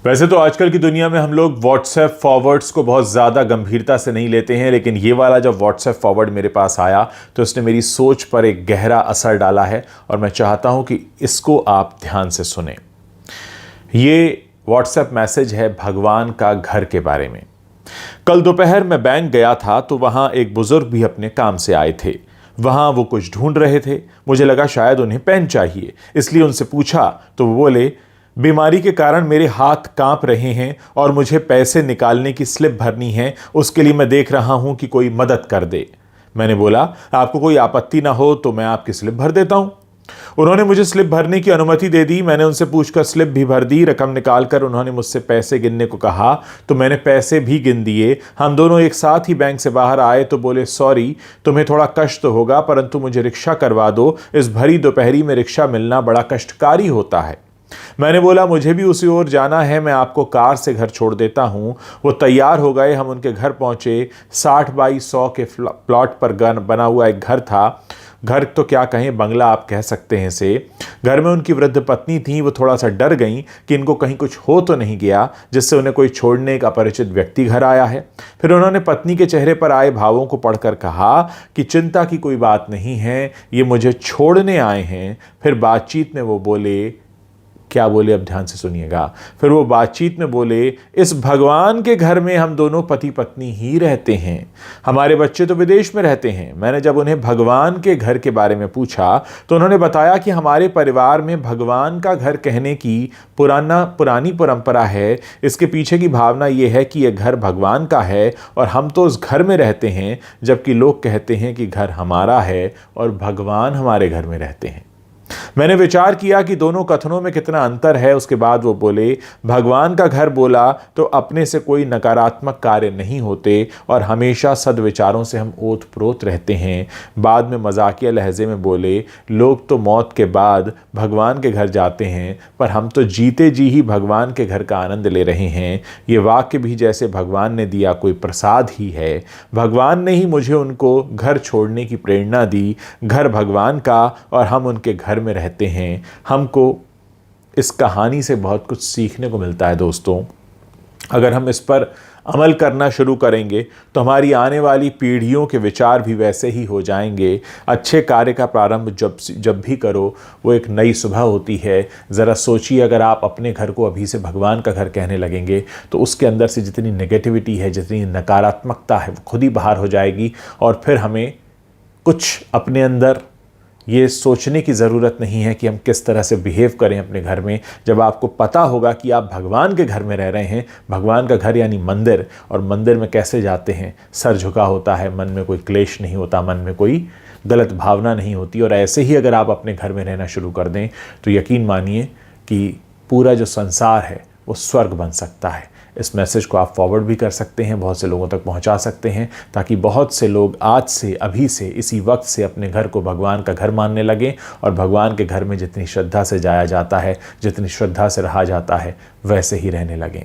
वैसे तो आजकल की दुनिया में हम लोग व्हाट्सएप फॉरवर्ड्स को बहुत ज़्यादा गंभीरता से नहीं लेते हैं, लेकिन ये वाला जब व्हाट्सएप फॉरवर्ड मेरे पास आया तो इसने मेरी सोच पर एक गहरा असर डाला है और मैं चाहता हूं कि इसको आप ध्यान से सुने। ये व्हाट्सएप मैसेज है भगवान का घर के बारे में। कल दोपहर मैं बैंक गया था तो वहां एक बुजुर्ग भी अपने काम से आए थे। वहां वो कुछ ढूंढ रहे थे। मुझे लगा शायद उन्हें पेन चाहिए, इसलिए उनसे पूछा तो वो बोले, बीमारी के कारण मेरे हाथ कांप रहे हैं और मुझे पैसे निकालने की स्लिप भरनी है, उसके लिए मैं देख रहा हूं कि कोई मदद कर दे। मैंने बोला, आपको कोई आपत्ति ना हो तो मैं आपकी स्लिप भर देता हूं। उन्होंने मुझे स्लिप भरने की अनुमति दे दी। मैंने उनसे पूछकर स्लिप भी भर दी। रकम निकालकर उन्होंने मुझसे पैसे गिनने को कहा तो मैंने पैसे भी गिन दिए। हम दोनों एक साथ ही बैंक से बाहर आए तो बोले, सॉरी, तुम्हें थोड़ा कष्ट तो होगा, परंतु मुझे रिक्शा करवा दो। इस भरी दोपहरी में रिक्शा मिलना बड़ा कष्टकारी होता है। मैंने बोला, मुझे भी उसी ओर जाना है, मैं आपको कार से घर छोड़ देता हूं। वो तैयार हो गए। हम उनके घर पहुंचे। 60 बाई 100 के प्लॉट पर बना हुआ एक घर था। घर तो क्या कहें, बंगला आप कह सकते हैं इसे। घर में उनकी वृद्ध पत्नी थी। वो थोड़ा सा डर गई कि इनको कहीं कुछ हो तो नहीं गया, जिससे उन्हें कोई छोड़ने एक अपरिचित व्यक्ति घर आया है। फिर उन्होंने पत्नी के चेहरे पर आए भावों को पढ़कर कहा कि चिंता की कोई बात नहीं है, ये मुझे छोड़ने आए हैं। फिर बातचीत में वो बोले, क्या बोले अब ध्यान से सुनिएगा। फिर वो बातचीत में बोले, इस भगवान के घर में हम दोनों पति पत्नी ही रहते हैं, हमारे बच्चे तो विदेश में रहते हैं। मैंने जब उन्हें भगवान के घर के बारे में पूछा तो उन्होंने बताया कि हमारे परिवार में भगवान का घर कहने की पुरानी परंपरा है। इसके पीछे की भावना ये है कि यह घर भगवान का है और हम तो उस घर में रहते हैं, जबकि लोग कहते हैं कि घर हमारा है और भगवान हमारे घर में रहते हैं। मैंने विचार किया कि दोनों कथनों में कितना अंतर है। उसके बाद वो बोले, भगवान का घर बोला तो अपने से कोई नकारात्मक कार्य नहीं होते और हमेशा सद्विचारों से हम ओतप्रोत रहते हैं। बाद में मजाकिया लहजे में बोले, लोग तो मौत के बाद भगवान के घर जाते हैं, पर हम तो जीते जी ही भगवान के घर का आनंद ले रहे हैं। ये वाक्य भी जैसे भगवान ने दिया कोई प्रसाद ही है। भगवान ने ही मुझे उनको घर छोड़ने की प्रेरणा दी। घर भगवान का और हम उनके घर में रहते हैं। हमको इस कहानी से बहुत कुछ सीखने को मिलता है दोस्तों। अगर हम इस पर अमल करना शुरू करेंगे तो हमारी आने वाली पीढ़ियों के विचार भी वैसे ही हो जाएंगे। अच्छे कार्य का प्रारंभ जब भी करो वो एक नई सुबह होती है। ज़रा सोचिए, अगर आप अपने घर को अभी से भगवान का घर कहने लगेंगे तो उसके अंदर से जितनी नेगेटिविटी है, जितनी नकारात्मकता है, वो खुद ही बाहर हो जाएगी और फिर हमें कुछ अपने अंदर ये सोचने की ज़रूरत नहीं है कि हम किस तरह से बिहेव करें अपने घर में। जब आपको पता होगा कि आप भगवान के घर में रह रहे हैं, भगवान का घर यानी मंदिर, और मंदिर में कैसे जाते हैं, सर झुका होता है, मन में कोई क्लेश नहीं होता, मन में कोई गलत भावना नहीं होती। और ऐसे ही अगर आप अपने घर में रहना शुरू कर दें तो यकीन मानिए कि पूरा जो संसार है वो स्वर्ग बन सकता है। इस मैसेज को आप फॉरवर्ड भी कर सकते हैं, बहुत से लोगों तक पहुंचा सकते हैं, ताकि बहुत से लोग आज से, अभी से, इसी वक्त से अपने घर को भगवान का घर मानने लगें और भगवान के घर में जितनी श्रद्धा से जाया जाता है, जितनी श्रद्धा से रहा जाता है, वैसे ही रहने लगें।